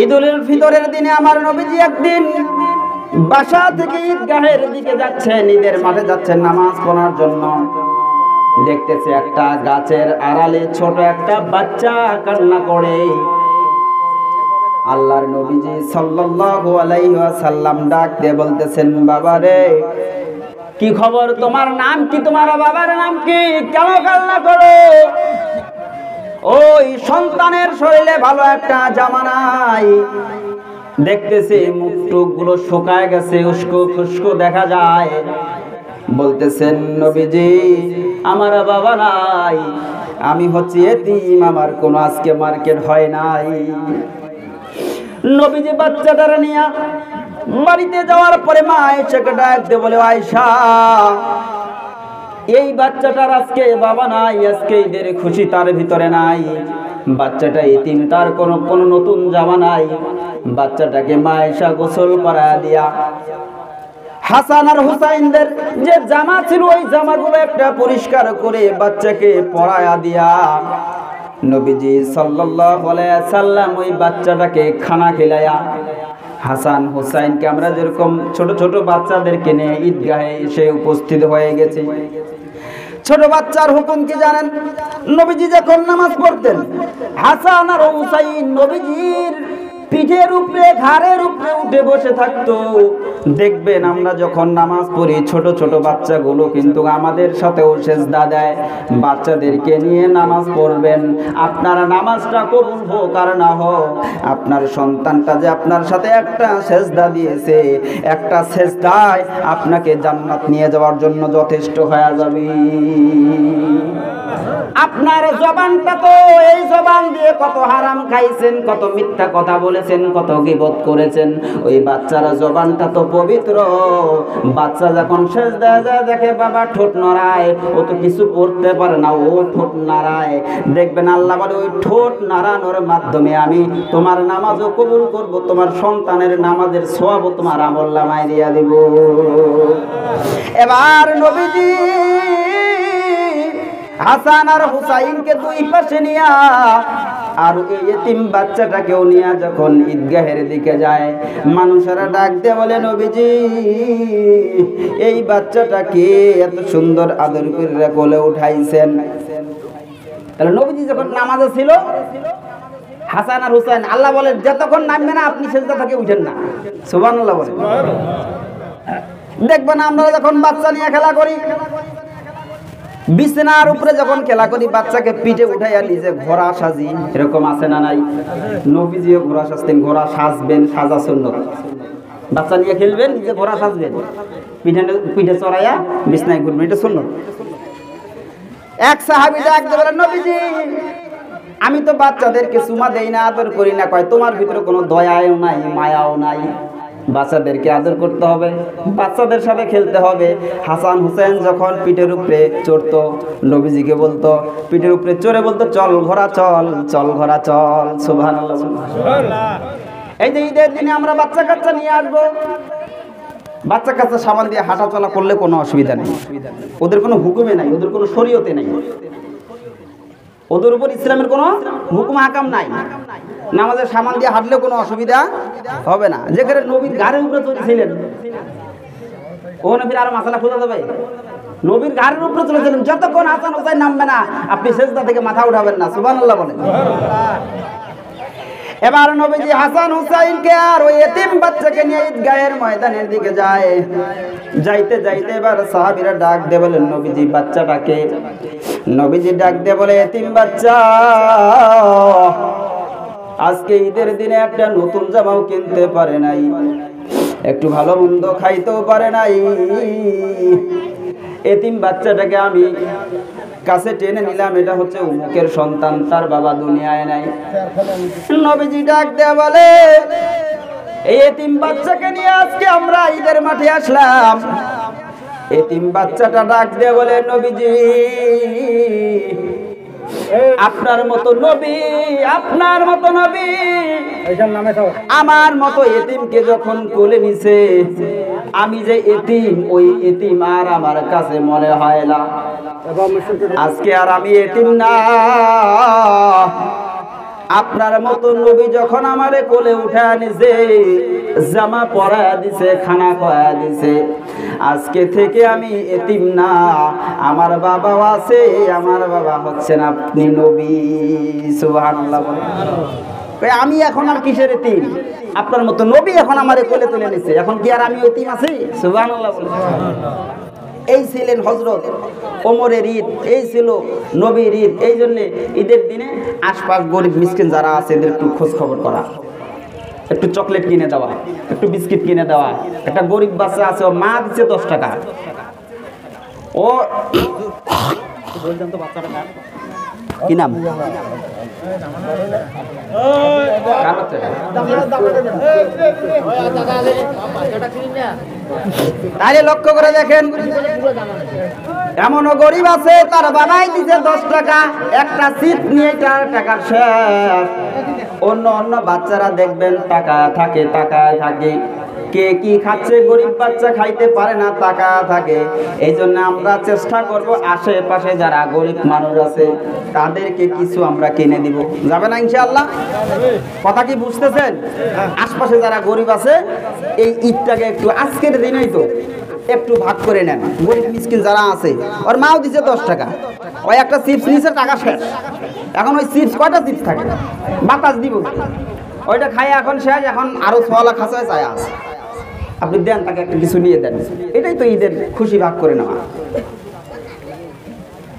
ঈদুল ফিতরের দিনে আমার নবীজি একদিন বাসা থেকে ঈদগাহের দিকে যাচ্ছেন, ঈদের মাঠে যাচ্ছেন নামাজ পড়ার জন্য। দেখতেছে একটা গাছের আড়ালে ছোট একটা বাচ্চা কান্না করে। আল্লাহর নবীজি সাল্লাল্লাহু আলাইহি ওয়াসাল্লাম ডাক দিয়ে বলতেছেন, বাবা রে, কি খবর? তোমার নাম কি? তোমার বাবার নাম কি? কেন কান্না করো? ওই সন্তানের শরীরে ভালো একটা জামা নাই, দেখতেছি মুখ টুক গুলো শুকায় গেছে, উস্কো খুস্কো দেখা যায়। বলতেছেন, নবীজি আমার বাবা নাই, আমি হচ্ছি এতিম, আমার কোনো আজকে মার্কেট হয় নাই। নবীজি বাচ্চাটারা নিয়ে বাড়িতে যাওয়ার পরে মা আয়েশাকে ডাক দিয়ে বলে, আয়েশা, এই বাচ্চাটার আজকে বাবা নাই, আজকে ঈদের খুশি তার ভিতরে নাই, বাচ্চাটা এতিম, তার কোনো নতুন জামা নাই। বাচ্চাটাকে মা আয়েশা গোসল করা দিয়া হাসান আর হুসাইনদের যে জামা ছিল ওই জামাগুলো একটা পরিষ্কার করে বাচ্চাকে পরায়া দিয়া নবীজি সাল্লাল্লাহু আলাইহি সাল্লাম ওই বাচ্চাটাকে খানা খিলায়া, হাসান হুসাইনকে আমরা যেরকম ছোট ছোট বাচ্চাদেরকে নিয়ে ঈদগাহে এসে উপস্থিত হয়ে গেছি। ছোট বাচ্চার হুকুম কি জানেন? নবীজি যখন নামাজ পড়তেন, হাসান আর হুসাইন নবীজির পিঠের উপরে, ঘাড়ের উপরে উঠে বসে থাকতো। দেখবেন আমরা যখন নামাজ পড়ি, ছোট ছোট বাচ্চাগুলো কিন্তু আমাদের সাথেও সেজদা দেয়। বাচ্চাদেরকে নিয়ে নামাজ পড়বেন। আপনারা নামাজটা কবুল হোক আর না হোক, আপনার সন্তানটা যে আপনার সাথে একটা সেজদা দিয়েছে, একটা সেজদায় আপনাকে জান্নাত নিয়ে যাওয়ার জন্য যথেষ্ট হয়ে যাবে। আপনার জবানটা তো, এই জবান দিয়ে কত হারাম খাইছেন, কত মিথ্যা কথা বলেছেন, কত গীবত করেছেন। ওই বাচ্চারা জবানটা তো পবিত্র। বাচ্চা যখন সেজদায় যায় দেখে বাবা ঠোঁট নড়ায়, ও তো কিছু করতে পারে না, ও ঠোঁট নাড়ায়। দেখবেন আল্লাহ বলে, ওই ঠোঁট নাড়ানোর মাধ্যমে আমি তোমার নামাজও কবুল করব, তোমার সন্তানের নামাজের সওয়াবও তোমার আমলনামায় দিয়া দিব। এবার নবীজি হাসান আর হুসাইনকে দুই পাশে নিয়া আর এই এতিম বাচ্চাটাকেও নিয়ে যখন ঈদগাহের দিকে যায়, মানুষেরা ডাক দিয়ে বলে, নবীজি এই বাচ্চাটাকে এত সুন্দর আদর করে কোলে উঠাইছেন। তাহলে নবীজি যখন নামাজে ছিল, হাসান আর হুসাইন, আল্লাহ বলেন যতক্ষণ নামবে না আপনি সেজদা থেকে উঠেন না। সুবহানাল্লাহ বলেন। দেখবেন আমরা যখন বাচ্চা নিয়ে খেলা করি, বিছানার উপরে যখন খেলা করি, বাচ্চাকে পিঠে উঠাইয়া নিজে ঘোড়া সাজি, এরকম আছে না নাই? নবীজিও ঘোড়া সাজতেন। ঘোড়া সাজবেন, সাজা সুন্নাত। বাচ্চা নিয়ে খেলবেন, নিজে ঘোড়া সাজবেন, পিঠে চড়াইয়া বিছনায় ঘুরবেন, এটা সুন্নাত। এক সাহাবী ডাক দিয়ে বলেন, নবীজি আমি তো বাচ্চাদেরকে চুমা দেই না, আদর করি না। কয়, তোমার ভিতরে কোনো দয়াও নাই, মায়াও নাই। বাচ্চাদেরকে আদর করতে হবে, বাচ্চাদের সাথে খেলতে হবে। হাসান হুসেন যখন পিঠের উপরে চড়তো, নবীজিকে বলতো, পিঠের উপরে চড়ে বলতো, চল ঘোড়া চল, চল ঘোড়া চল। সুবহানাল্লাহ। এই যে ঈদের দিনে আমরা বাচ্চা কাচ্চা নিয়ে আসবো, বাচ্চা কাচ্চা সামাল দিয়ে হাঁটা চলা করলে কোনো অসুবিধা নেই। ওদের কোনো হুকুমে নাই, ওদের কোনো শরীয়তে নাই, ওদের উপর ইসলামের কোনো হুকুম হাকাম নাই। নামাজের সামান দিয়ে হাঁটলে কোনো অসুবিধা হবে না। যেখানে নবীর ঘাড়ের উপরে চলেছিলেন, ও নবীর আরো মাসালা খোঁজা যাবে। নবীর ঘাড়ের উপরে চলেছিলেন, যতক্ষণ হাসান হুসাইন নামবে না আপনি সেজদা থেকে মাথা উঠাবেন না। সুবহানাল্লাহ বলেন। এবার নবীজি হাসান হুসাইনকে আর ওই এতিম বাচ্চাকে নিয়ে ঈদগাহের ময়দানের দিকে যায়। যাইতে যাইতে এবার সাহাবীরা ডাক দিয়ে বলেন, নবীজি বাচ্চাটাকে। নবীজি ডাক দিয়ে বলে, এতিম বাচ্চা, আজকে ঈদের দিনে একটা নতুন জামাও কিনতে পারে নাই, একটু ভালো মন্দ খাইতেও পারে নাই। এতিম বাচ্চাটাকে আমি কাছে টেনে নিলাম, এটা হচ্ছে উমুকের সন্তান, তার বাবা দুনিয়ায় নাই। নবীজি ডাক দেয়া বলে, এই এতিম বাচ্চাকে নিয়ে আজকে আমরা ঈদের মাঠে আসলাম। এতিম বাচ্চাটা ডাক দেয়া বলে, নবীজি আপনার মতো নবী, আপনার মতো নবী আমার মতো এতিমকে যখন কোলে নিছে, আমি যে এতিম, ওই এতিম আর আমার কাছে মনে হয় না। আজকে আর আমি এতিম না, আপনার মতো নবী যখন আমারে কোলে উঠা নিছে, জামা পরা দিছে, খানা খাওয়া দিছে, আজকে থেকে আমি এতিম না, আমার বাবাও আছে, আমার বাবা হচ্ছেন আপনি নবী। সুবহানাল্লাহ। আমি এখন আর কিসের এতিম? আপনার মতো নবী এখন আমারে কোলে তুলে নিছে, এখন কি আর আমি এতিম আছি? সুবহানাল্লাহ। এই ছিলেন হযরত ওমরের ঈদ, এই ছিল নবীর ঈদ। এই জন্য ঈদের দিনে আশপাশ গরিব মিসকিন যারা আছে এদের একটু খোঁজ খবর করা, একটু চকলেট কিনে দেওয়া, একটু বিস্কিট কিনে দেওয়া। একটা গরিব বাচ্চা আছে, ও মা দিচ্ছে 10 টাকা, ও বলছেন তো বাচ্চাটা কি নাম? তাহলে লক্ষ্য করে দেখেন, এমনও গরিব আছে তার বাবাই দিছে 10 টাকা, একটা সিট নিয়ে 4 টাকা শেষ। অন্য অন্য বাচ্চারা দেখবেন টাকা থাকে, টাকায় থাকে, কে কি খাচ্ছে, গরিব বাচ্চা খাইতে পারে না, টাকা থাকে। এই জন্য আমরা চেষ্টা করব আশেপাশে যারা গরিব মানুষ আছে তাদেরকে কিছু আমরা কিনে দিব। যাবে না ইনশাআল্লাহ? কথা কি বুঝতেছেন? আশপাশে যারা গরিব আছে এই ঈদটাকে একটু, আজকের দিনেই তো একটু ভাগ করে নেন। গরিব মিসকিন যারা আছে, ওর মাও দিছে 10 টাকা, ওই একটা চিপস নিচে, টাকা শেষ। এখন ওই চিপস কয়টা চিপস থাকে, বাতাস দিব, ওইটা খাই এখন শেষ, এখন আরো 6 লাখ খাঁচায় চায় আছে। আপনি দেন তাকে একটা কিছু নিয়ে দেন, এটাই তো ঈদের খুশি ভাগ করে নেওয়া।